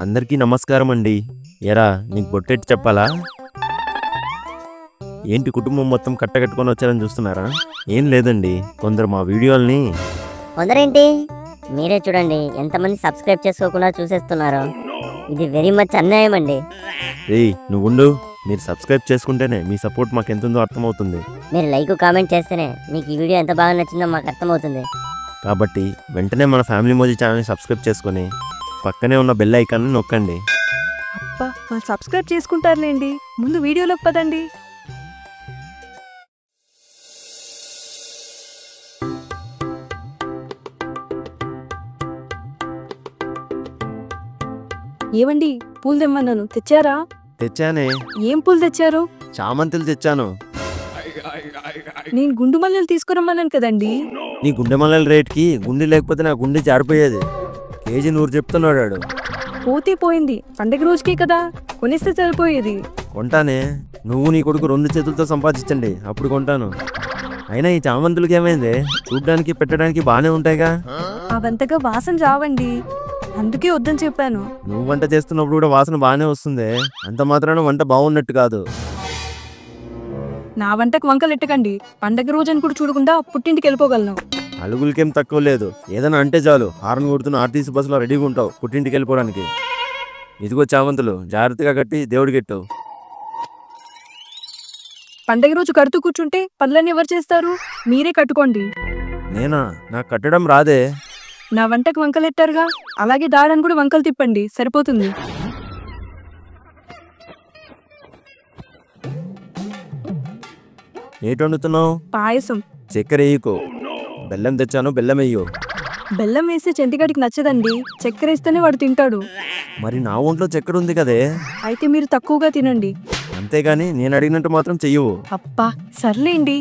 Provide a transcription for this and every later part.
అందరికీ నమస్కారం అండి. ఎరా నీకు బొట్టెట్టి చెప్పాలా? ఏంటి కుటుంబం మొత్తం కట్టకట్టుకొని వచ్చారని చూస్తున్నారా? ఏం లేదండి, కొందరు మా వీడియోల్ని కొందరేంటి మీరే చూడండి ఎంతమంది సబ్స్క్రైబ్ చేసుకోకుండా చూసేస్తున్నారు. ఇది వెరీ మచ్ అన్యాయం అండి. నువ్వు ఉండు, మీరు సబ్స్క్రైబ్ చేసుకుంటేనే మీ సపోర్ట్ మాకు ఎంత ఉందో అర్థమవుతుంది. మీరు లైక్ కామెంట్ చేస్తేనే మీకు ఈ వీడియో ఎంత బాగా నచ్చిందో మాకు అర్థమవుతుంది. కాబట్టి వెంటనే మన ఫ్యామిలీ మోజీ ఛానల్ని సబ్స్క్రైబ్ చేసుకొని పక్కనే ఉన్న బెల్ ఐకాన్ని నొక్కండి. అబ్బా వాళ్ళు సబ్స్క్రైబ్ చేసుకుంటారులేండి, ముందు వీడియోలోకి పదండి. ఏవండి పూలు తెమ్మన్నాను, తెచ్చారా? తెచ్చానే. ఏం పూలు తెచ్చారు? చామంతులు తెచ్చాను. నేను గుండు మల్లెలు తీసుకురమ్మన్నాను కదండి. నీ గుండె మల్లెల రేట్కి గుండె లేకపోతే నా గుండె జారిపోయేది. కేజీ 100 చెప్తున్నాడు. పోతే పోయింది, పండగ రోజుకే కదా, కొనిస్తే సరిపోయేది. కొంటానే, నువ్వు నీ కొడుకు 2 చేతులతో సంపాదించండి, అప్పుడు కొంటాను. అయినా ఈ చామంతులకి ఏమైంది? చూడ్డానికి పెట్టడానికి బాగానే ఉంటాయిగా. అవంతగా వాసన రావండి, అందుకే వద్దని చెప్పాను. నువ్వు వంట చేస్తున్నప్పుడు కూడా వాసన బాగానే వస్తుంది, అంత మాత్రాన వంట బాగున్నట్టు కాదు. నా వంటకు వంకలు ఎట్టకండి, పండగ రోజు అని కూడా చూడకుండా పుట్టింటికి వెళ్ళిపోగలను. అలుగులకేం తక్కువ లేదు, ఏదైనా అంటే చాలు హార్న్ కొడుతున్న ఆర్టీసీ బస్సులో రెడీగా ఉంటావు పుట్టింటికి వెళ్ళిపోవడానికి. ఇదిగో చామంతులు, జాగ్రత్తగా కట్టి దేవుడికి ఎట్టు. పండగ రోజు కడుతూ కూర్చుంటే పనులన్నీ ఎవరు చేస్తారు? మీరే కట్టుకోండి. నేనా? నాకు కట్టడం రాదే. నా వంటకు వంకలు ఎట్టారుగా, అలాగే దాడని కూడా వంకలు తిప్పండి, సరిపోతుంది. ఏటి వండుతున్నావు? పాయసం. చక్కెర వేయకు. బెల్లం తెచ్చాను, బెల్లం వేయు. బెల్లం వేస్తే చెంటిగాడికి నచ్చదండి, చక్కెర వేస్తేనే వాడు తింటాడు. మరి నా ఒంట్లో చక్కెర ఉంది కదే. అయితే మీరు తక్కువగా తినండి. అంతేగాని నేను అడిగినట్టు మాత్రం చెయ్యవు. అబ్బా సర్లేండి,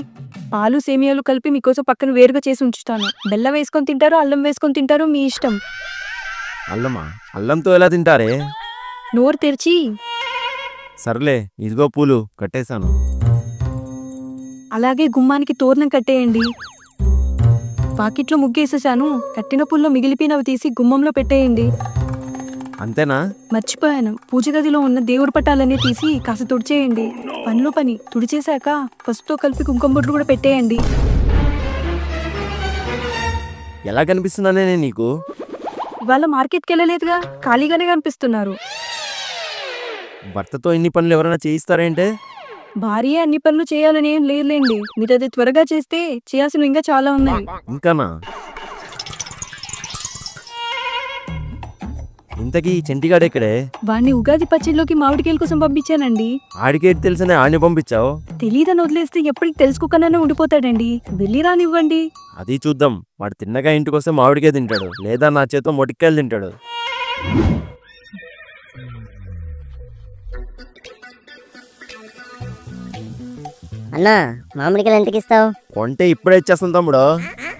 పాలు సేమియాలు కలిపి మీకోసం పక్కన వేరుగా చేసి ఉంచుతాను. బెల్లం వేసుకొని తింటారు, అల్లం వేసుకొని తింటారు, మీ ఇష్టం. అల్లమా? అల్లంతో ఎలా తింటారే? నోరు తెరిచి. సర్లే, ఇదిగో పూలు కట్టేశాను. అలాగే గుమ్మానికి తోరణం కట్టేయండి. పాకెట్లో ముగ్గేసేసాను, కట్టిన పుల్లో మిగిలిపోయినవి తీసి గుమ్మంలో పెట్టేయండి. అంతేనా? మర్చిపోయాను, పూజ గదిలో ఉన్న దేవుడి పటాలన్నీ తీసి కాస్త తుడిచేయండి. పనిలో పని తుడిచేశాక పసుపుతో కలిపి కుంకుమ బొట్లు కూడా పెట్టేయండి. ఎలా కనిపిస్తున్నానే నీకు? ఇవాళ మార్కెట్కి వెళ్ళలేదుగా, ఖాళీగానే కనిపిస్తున్నారు. భర్తతో ఇన్ని పనులు ఎవరైనా చేయిస్తారేంటే? భార్య అన్ని పనులు చేయాలని ఏం లేదులేండి, మీరు అది త్వరగా చేస్తే చేయాల్సినవి ఇంకా చాలా ఉన్నాయి. ఇంకానా? ఇంతకీ చెంటిగాడు ఎక్కడే? వాడిని ఉగాది పచ్చడిలోకి మామిడికాయల కోసం పంపించానండి. ఆడికేటి తెలుసనే ఆడిని పంపించావు? తెలీదని వదిలేస్తే ఎప్పటికి తెలుసుకోకనే ఉండిపోతాడండి, వెళ్ళి రానివ్వండి. అది చూద్దాం. వాడు తిన్నగా ఇంటికి వస్తే మామిడికాయ తింటాడు, లేదా నా చేతితో మొటికాయలు తింటాడు. అన్నా మామిడికాయలు ఎంతకి ఇస్తావు? కొంటే ఇప్పుడే ఇచ్చేస్తాను తమ్ముడు.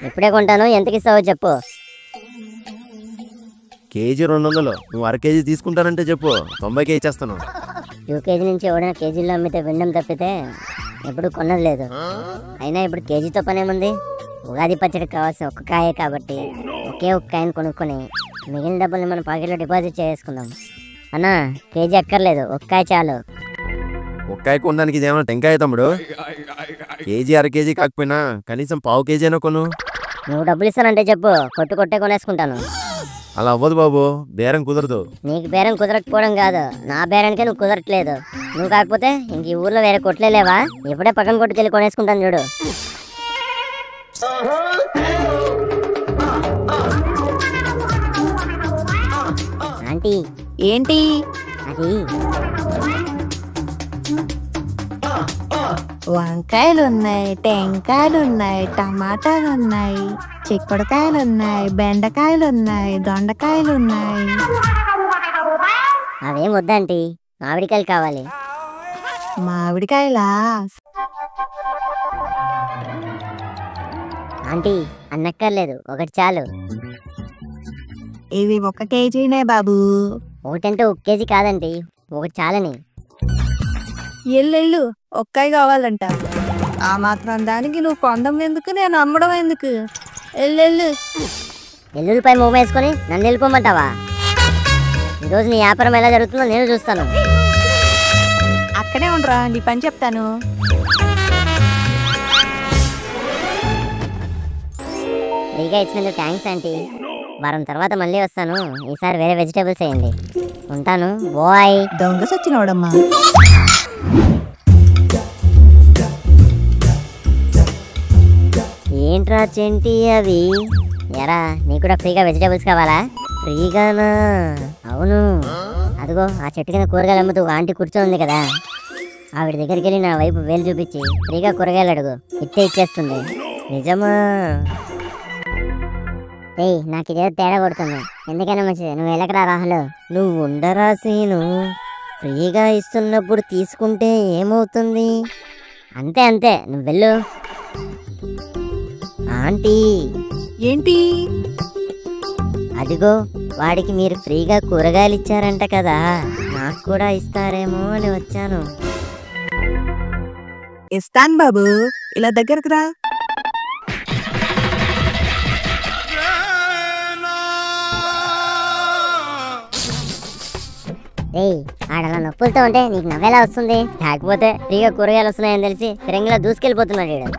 ఇప్పుడే కొంటాను, ఎంతకి ఇస్తావో చెప్పు. కేజీ 200. నువ్వు అర కేజీ తీసుకుంటానంటే చెప్పు, 90కే ఇచ్చేస్తాను. 2 కేజీ నుంచి ఎవడైనా కేజీలో అమ్మితే వినడం తప్పితే ఎప్పుడు కొన్నది లేదు. అయినా ఇప్పుడు కేజీతో పనేముంది? ఉగాది పచ్చడికి కావాల్సిన ఒక్క కాయే కాబట్టి ఒకే ఒక్క కాయను కొనుక్కొని మిగిలిన డబ్బుల్ని మన పాకెట్లో డిపాజిట్ చేసుకుందాం. అన్నా కేజీ అక్కర్లేదు, ఒక్క కాయ చాలు. ఒక్కాయ కొనడానికి ఇదేమన్నా టెంకాయ తమ్ముడు? కేజీ అర కేజీ కాకపోయినా కనీసం పావు కేజీ అయినా కొను. నువ్వు డబ్బులు ఇస్తానంటే చెప్పు, కొట్టే కొనేసుకుంటాను. అలా అవ్వదు బాబు, బేరం కుదరదు. నీకు బేరం కుదరకపోవడం కాదు, నా బేరానికే నువ్వు కుదరట్లేదు. నువ్వు కాకపోతే ఇంక ఈ ఊర్లో వేరే కొట్లే లేవా? ఇప్పుడే పక్కన కొట్టుకెళ్ళి కొనేసుకుంటాను చూడు. ఆంటీ. ఏంటి అది? వంకాయలున్నాయి, టెంకాయలున్నాయి, టమాటాలున్నాయి, చిక్కుడుకాయలున్నాయి, బెండకాయలున్నాయి, దొండకాయలున్నాయి. అవేం వద్దంటీ, మామిడికాయలు కావాలి. మామిడికాయలా? ఆంటీ అన్నక్కర్లేదు, ఒకటి చాలు. ఇవి 1 కేజీనే బాబు. ఒకటంటే 1 కేజీ కాదండి, ఒకటి చాలని. ఎల్లెళ్ళు ఒక్కాయ కావాలంట. ఆ మాత్రం దానికి నువ్వు కొండం ఎందుకు, నేను అమ్మడం ఎందుకు? ఎల్లెళ్ళు. ఎల్లుల్లిపై మూవ్ వేసుకొని నన్ను వెళ్ళిపోమంటావా? ఈరోజు నీ వ్యాపారం ఎలా జరుగుతుందో నేను చూస్తాను. అక్కడే ఉండరా, నీ పని చెప్తాను. ఫ్రీగా ఇచ్చినందుకు థ్యాంక్స్ ఆంటీ. వారం తర్వాత మళ్ళీ వస్తాను. ఈసారి వేరే వెజిటేబుల్స్ వేయండి. ఉంటాను బాయ్. దొంగ సచ్చినోడమ్మా. ఏంట్రా చెంటి అవి? ఎరా నీకు కూడా ఫ్రీగా వెజిటేబుల్స్ కావాలా? ఫ్రీగానా? అవును. అదిగో ఆ చెట్టు కింద కూరగాయలు అమ్ముతూ ఆంటీ కూర్చోంది కదా, ఆవిడ దగ్గరికి వెళ్ళి నా వైపు వేలు చూపించి ఫ్రీగా కూరగాయలు అడుగు, ఇట్టే ఇచ్చేస్తుంది. నిజమా? ఏయ్ నాకు ఇదేదో తేడా కొడుతుంది. ఎందుకైనా మంచిది నువ్వు వెళ్ళకరా రాహులు. నువ్వు ఉండరా సీను. ఫ్రీగా ఇస్తున్నప్పుడు తీసుకుంటే ఏమవుతుంది? అంతే అంతే, నువ్వు వెళ్ళు. ఆంటీ ఏంటి? అదిగో వాడికి మీరు ఫ్రీగా కూరగాయలు ఇచ్చారంట కదా, నాకు కూడా ఇస్తారేమో అని వచ్చాను. ఇస్తాను బాబు, ఇలా దగ్గరకు రా. ఏయ్ ఆడలా నొప్పులతో ఉంటే నీకు నవ్వేలా వస్తుంది? లేకపోతే ఫ్రీగా కూరగాయలు వస్తున్నాయని తెలిసి ఫిరంగిలో దూసుకెళ్ళిపోతున్నాడు వీడు.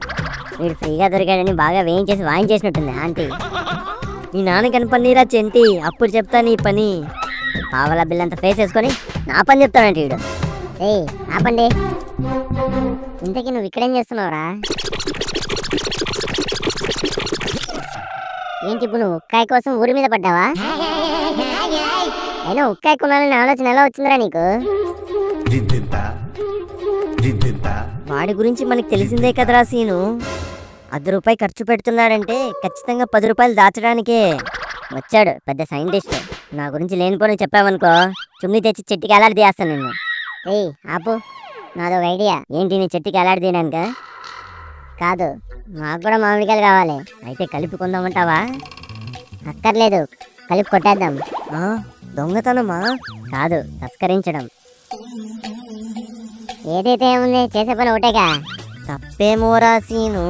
వీడు ఫ్రీగా దొరికాడని బాగా వేయించేసి వాయించేసినట్టుంది ఆంటీ. నీ నాన్న కనపన్నీరా చెంటి, అప్పుడు చెప్తా నీ పని. పావలా బిల్లంత ఫేస్ వేసుకొని నా పని చెప్తానంటే వీడు. ఏయ్ ఆపండి. ఇంతకీ నువ్వు ఇక్కడేం చేస్తున్నావురా? ఏంటి ఇప్పుడు నువ్వు ఉక్కాయ కోసం ఊరి మీద పడ్డావా? అయినా ఉక్కాయ కొనాలని ఆలోచన ఎలా వచ్చిందిరా నీకు? వాడి గురించి మనకి తెలిసిందే కదరా సీను. ₹10 ఖర్చు పెడుతున్నాడంటే ఖచ్చితంగా ₹10 దాచడానికే వచ్చాడు పెద్ద సైంటిస్ట్. నా గురించి లేనిపోని చెప్పావనుకో చుమ్మి తెచ్చి చెట్టుకి ఎలాడి తీయేస్తాను నిన్ను. ఏయ్ ఆపు, నాదో ఐడియా. ఏంటి నీ చెట్టుకి ఎలాడి తీయడానిక? కాదు, మాకు కూడా మామిడికాయలు కావాలి. అయితే కలిపి కొందామంటావా? అక్కర్లేదు, కలిపి కొట్టేద్దాం. దొంగతనమా? కాదు, తస్కరించడం. ఏదైతే ఏముంది, చేసే పని ఒకటేగా. తప్పేమోరా సీను.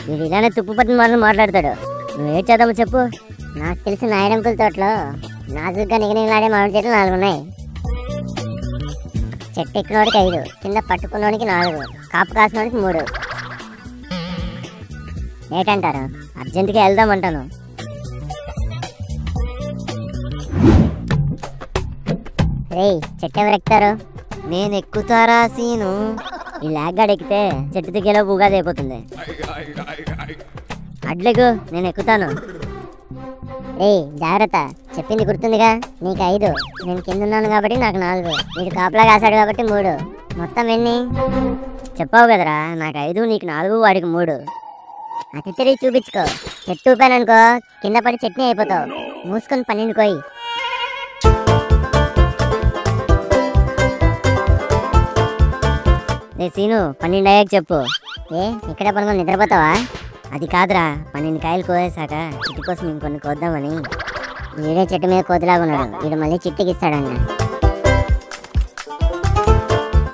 వీడు ఇలానే తుప్పు పట్టిన మాటలు మాట్లాడతాడు. నువ్వేం చేద్దామో చెప్పు. నాకు తెలిసి నాయడంకుల తోటలో నాజుగ్గా నిగనిగలాడే మామిడి చెట్లు 4 ఉన్నాయి. చెట్టు ఎక్కినోడికి 5, కింద పట్టుకున్నోడికి 4, కాపు కాసినోడికి 3. ఏంటంటారు? అర్జెంటుగా వెళ్దామంటాను. రేయ్ చెట్టు ఎవరు ఎక్కుతారు? నేను ఎక్కుతారా సీను? ఈ లాగ్గాడు ఎక్కితే చెట్టు దిగ్గేలో ఉగాది అయిపోతుంది. అడ్లెగు, నేను ఎక్కుతాను. రేయ్ జాగ్రత్త, చెప్పింది గుర్తుందిగా? నీకు 5, నేను కింద ఉన్నాను కాబట్టి నాకు 4, వీడు కాపలా కాసాడు కాబట్టి 3. మొత్తం ఎన్ని చెప్పావు కదరా? నాకు 5, నీకు 4, వాడికి 3. అతి తిరిగి చూపించుకో. చెట్టు ఊపాననుకో కింద పడి చట్నీ అయిపోతావు. మూసుకొని 12 కోయి. రే సీను, 12 అయ్యాక చెప్పు. ఏ ఇక్కడే పనుకొని నిద్రపోతావా? అది కాదురా, 12 కాయలు కోసేసాక చిట్టి కోసం ఇంకొన్ని కోద్దామని. వీడే చెట్టు మీద కోతిలాగా ఉన్నాడు. వీడు మళ్ళీ చిట్టికి ఇస్తాడంట.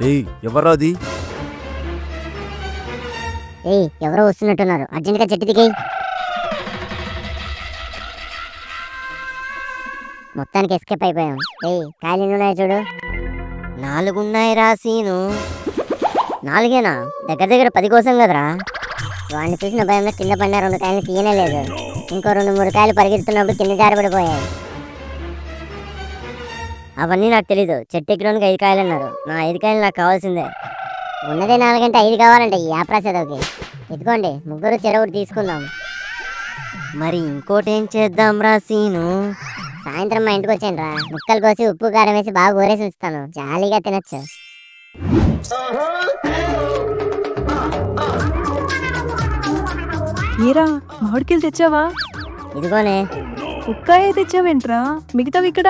ఏయ్ ఎవరా అది? ఏయ్ ఎవరో వస్తున్నట్టున్నారు, అర్జెంట్గా చెట్టు దిగి. మొత్తానికి ఎస్కేప్ అయిపోయాం. ఏయ్ కాయలు ఎన్ని ఉన్నాయి చూడు. 4 ఉన్నాయి రా సీను. 4ఏనా? దగ్గర 10 కోసం కదరా. వాడిని చూసిన భయంలో కింద పడిన 2 కాయలు తీయనే లేదు. ఇంకో 2-3 కాయలు పరిగెడుతున్నప్పుడు కింద జారబడిపోయాయి. అవన్నీ నాకు తెలీదు. చెట్టు ఎక్కడానికి 5 కాయలు అన్నారు. నా 5 కాయలు నాకు కావాల్సిందే. ఉన్నదే 4 అంటే 5 కావాలంటే ఈ యాప్రాసేదోకి. ఇదిగోండి, ముగ్గురు చెరొకటి తీసుకుందాం. మరి ఇంకోటి ఏం చేద్దాం రా సీను? సాయంత్రం మా ఇంటికి వచ్చాను రా. ముక్కలు కోసి ఉప్పు కారం వేసి బాగా ఊరేసి ఉంచుతాను, జాలీగా తినచ్చు. ఏరా మామిడికాయలు తెచ్చావా? ఇదిగోనే. ఉక్కాయ తెచ్చావేంట్రా? మిగతావి ఇక్కడ.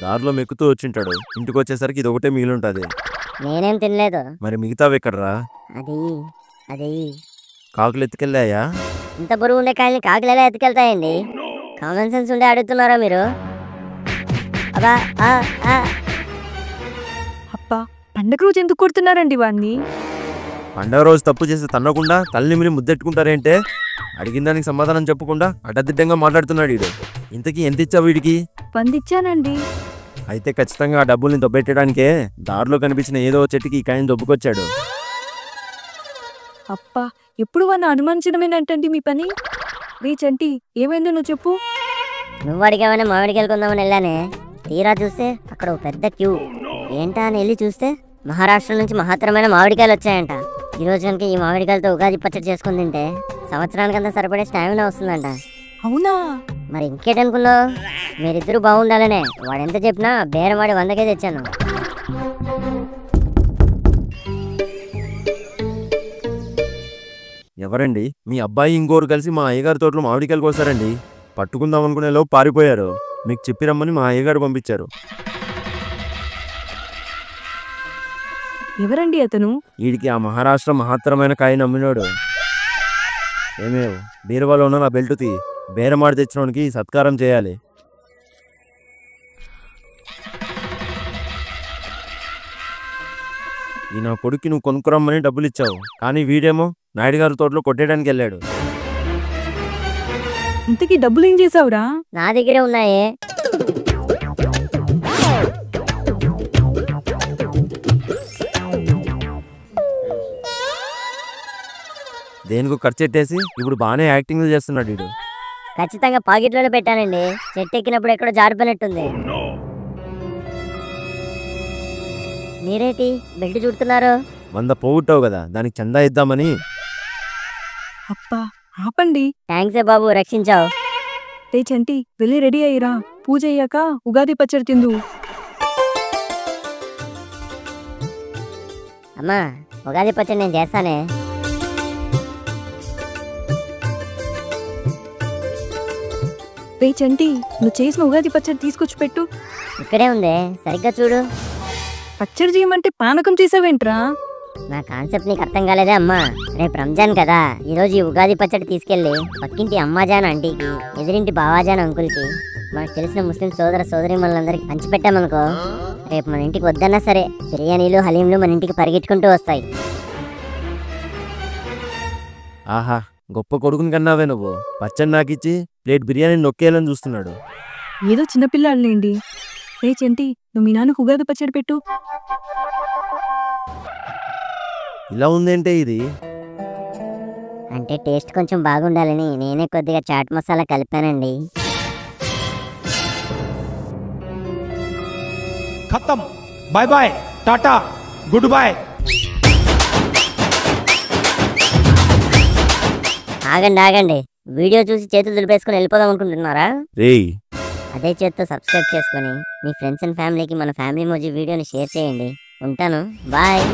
దారిలో మెక్కుతూ వచ్చింటాడు. ఇంటికి వచ్చేసరికి ఇది ఒకటే మిగిలి ఉంటుంది. నేనేం తినలేదు. మరి మిగతావి ఎక్కడరా? అది అది కాకులు ఎత్తుకెళ్ళాయా? ఇంత బరువు ఉండే కాయల్ని కాకులు ఎలా ఎత్తుకెళ్తాయండి? కామన్ సెన్స్ ఉండే అడుగుతున్నారా మీరు? అబ్బా అబ్బా, పండగ రోజు ఎందుకు కొడుతున్నారండి వాడిని? పండగ రోజు తప్పు చేసి తన్నకుండా తల్లిని మీరు ముద్దెట్టుకుంటారేంటే? అడిగిన దానికి సమాధానం చెప్పకుండా అడ్డదిడ్డంగా మాట్లాడుతున్నాడు వీడు. ఇంతకీ ఎంత ఇచ్చావు వీడికి? 100 ఇచ్చానండి. అయితే ఖచ్చితంగా ఆ డబ్బుల్ని దొబ్బెట్టడానికే దారిలో కనిపించిన ఏదో చెట్టుకి ఈ కాయని దొబ్బుకొచ్చాడు. అప్పా, ఎప్పుడు వాడిని అనుమానించడమేనంటండి మీ పని. రే చంటి, ఏమైందో నువ్వు చెప్పు. నువ్వు అడిగావని మామిడికాయలు కొందామని వెళ్ళానే, తీరా చూస్తే అక్కడ ఓ పెద్ద క్యూ. ఏంటా అని వెళ్ళి చూస్తే మహారాష్ట్ర నుంచి మహత్తరమైన మామిడికాయలు వచ్చాయంట. ఈ రోజు కనుక ఈ మామిడికాయలతో ఉగాది పచ్చడి చేసుకుని తింటే సంవత్సరానికంతా సరిపడే స్టామినా వస్తుందంట. అవునా? మరి ఇంకేటనుకున్నావు? మీరిద్దరూ బాగుండాలనే వాడెంత చెప్పినా బేరవాడి 100కే తెచ్చాను. ఎవరండి? మీ అబ్బాయి ఇంకోరు కలిసి మా అయ్యగారి తోటలో మామిడికాయలు కోసారండి. పట్టుకుందాం అనుకునే లోపు పారిపోయారు. మీకు చెప్పి రమ్మని మా అయ్యగారు పంపించారు. ఎవరండి అతను? వీడికి ఆ మహారాష్ట్ర మహత్తరమైన కాయని అమ్మినోడు. ఏమేవ్ బీరువాలో ఉన్న నా బెల్ట్ తీ. బేరమాడి తెచ్చినోడికి సత్కారం చేయాలి. ఈ నా కొడుక్కి నువ్వు కొనుక్కురమ్మని డబ్బులు ఇచ్చావు, కానీ వీడేమో నాయుడు గారి తోటలో కొట్టేయడానికి వెళ్ళాడు. ఇంతకీ డబ్బులు ఏం చేసావురా? నా దగ్గరే ఉన్నాయే. దేనికో ఖర్చెట్టేసి ఇప్పుడు బాగానే యాక్టింగ్లు చేస్తున్నాడు వీడు. ఖచ్చితంగా పాకెట్లోనే పెట్టానండి. చెట్టు ఎక్కినప్పుడు ఎక్కడో జారిపోయినట్టుంది. మీరేంటి బెల్ట్ చుడుతున్నారు? 100 పోగొట్టావు కదా, దానికి చందా ఇద్దామని. అప్పా, ఆపండి. థ్యాంక్సే బాబు, రక్షించావు. రే చంటి, వెళ్ళి రెడీ అయ్యిరా. పూజ అయ్యాక ఉగాది పచ్చడి తిందు. అమ్మా, ఉగాది పచ్చడి నేను చేస్తానే. రే చంటి, నువ్వు చేసిన ఉగాది పచ్చడి తీసుకొచ్చి పెట్టు. ఇక్కడే ఉందే, సరిగ్గా చూడు. పచ్చడి చేయమంటే పానకం చేసావేంట్రా? నా కాన్సెప్ట్ నీకు అర్థం కాలేదే అమ్మా. రేపు రంజాన్ కదా, ఈరోజు ఈ ఉగాది పచ్చడి తీసుకెళ్ళి పక్కింటి అమ్మాజాన్ ఆంటీకి, ఎదురింటి బావాజాన్ అంకుల్కి, మనకు తెలిసిన ముస్లిం సోదర సోదరీమణులందరికీ పంచిపెట్టామనుకో, రేపు మన ఇంటికి వద్దన్నా సరే బిర్యానీలు హలీంలు మన ఇంటికి పరిగెట్టుకుంటూ వస్తాయి. ఆహా, గొప్ప కొడుకుని కన్నావే నువ్వు. పచ్చడి నాకిచ్చి ప్లేట్ బిర్యానీ నొక్కేయాలని చూస్తున్నాడు. ఏదో చిన్నపిల్లాడులేండి. రే చంటి, నువ్వు మీ నాన్నకు ఉగాది పచ్చడి పెట్టు. ఇలా ఉందేంటే ఇది? అంటే టేస్ట్ కొంచెం బాగుండాలని నేనే కొద్దిగా చాట్ మసాలా కలిపానండి. खत्म। Bye bye, tata, goodbye. ఆగండి ఆగండి, వీడియో చూసి చేతులు దులిపేసుకుని వెళ్ళిపోదాం అనుకుంటున్నారా? రేయ్, అదే చేత్తో సబ్స్క్రైబ్ చేసుకొని మీ ఫ్రెండ్స్ అండ్ ఫ్యామిలీకి మన ఫ్యామిలీ మోజీ వీడియోని షేర్ చేయండి. ఉంటాను, బాయ్.